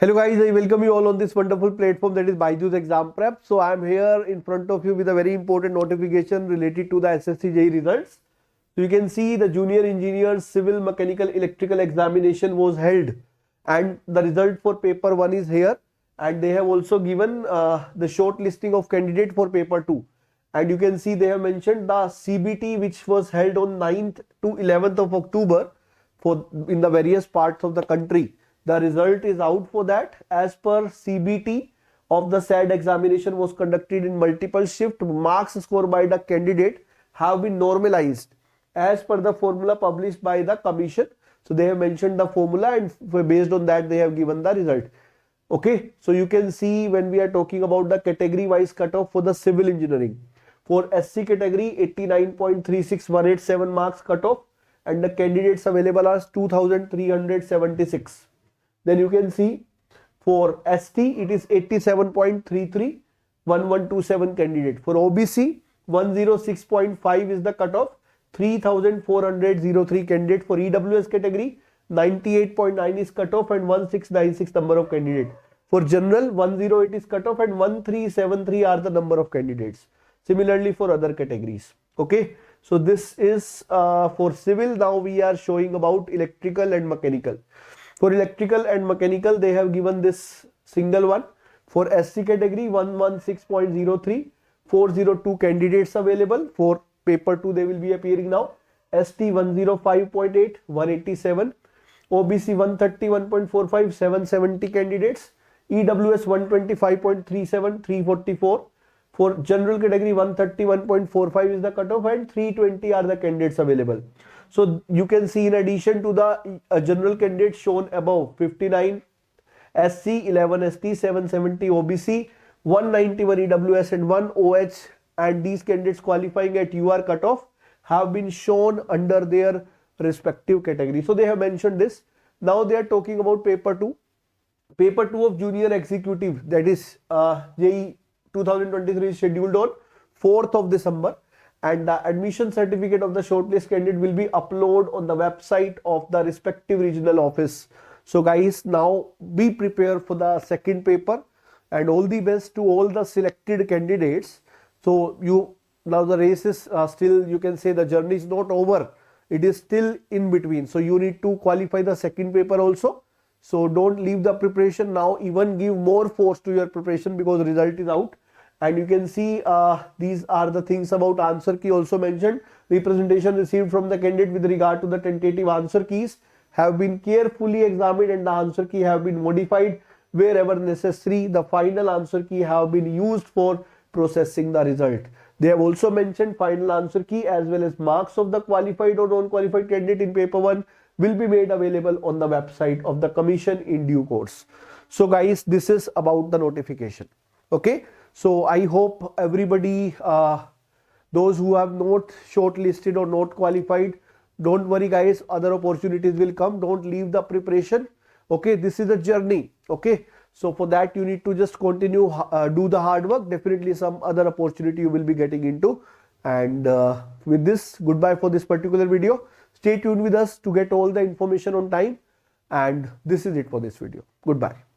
Hello guys, I welcome you all on this wonderful platform that is Byju's Exam Prep. So I am here in front of you with a very important notification related to the SSC JEE results. So you can see the junior engineers civil mechanical electrical examination was held and the result for paper 1 is here, and they have also given the short listing of candidate for paper 2, and you can see they have mentioned the CBT which was held on 9th to 11th of October for in the various parts of the country. The result is out for that. As per CBT of the said examination was conducted in multiple shift. Marks scored by the candidate have been normalized as per the formula published by the commission. So they have mentioned the formula and based on that they have given the result. Okay, so you can see when we are talking about the category wise cutoff for the civil engineering. For SC category 89.36187 marks cutoff, and the candidates available are 2376. Then you can see for ST it is 87.33 1127 candidate. For OBC 106.5 is the cutoff, 3403 candidate. For EWS category 98.9 is cutoff and 1696 number of candidate. For general 108 is cutoff and 1373 are the number of candidates. Similarly for other categories. Okay, so this is for civil. Now we are showing about electrical and mechanical. For electrical and mechanical, they have given this single one. For SC category 116.03, 402 candidates available. For paper 2 they will be appearing now. ST 105.8, 187. OBC 131.45, 770 candidates. EWS 125.37, 344. For general category 131.45 is the cutoff and 320 are the candidates available. So you can see in addition to the general candidates shown above, 59 SC, 11 ST, 770 OBC, 191 EWS and 1 OH, and these candidates qualifying at UR cutoff have been shown under their respective category. So they have mentioned this. Now they are talking about paper 2. Paper 2 of junior executive, that is JEE 2023 is scheduled on 4th of December. And the admission certificate of the shortlist candidate will be uploaded on the website of the respective regional office. So guys, now be prepared for the second paper and all the best to all the selected candidates. So now the race is still, you can say the journey is not over. It is still in between. So you need to qualify the second paper also. So don't leave the preparation now, even give more force to your preparation because the result is out. And you can see these are the things about answer key also mentioned. Representation received from the candidate with regard to the tentative answer keys have been carefully examined and the answer key have been modified wherever necessary. The final answer key have been used for processing the result. They have also mentioned final answer key as well as marks of the qualified or non-qualified candidate in paper 1 will be made available on the website of the commission in due course. So guys, this is about the notification. Okay. So I hope everybody, those who have not shortlisted or not qualified, don't worry guys, other opportunities will come. Don't leave the preparation. Okay, this is a journey. Okay, so for that you need to just continue, do the hard work. Definitely some other opportunity you will be getting into. And with this, goodbye for this particular video. Stay tuned with us to get all the information on time. And this is it for this video. Goodbye.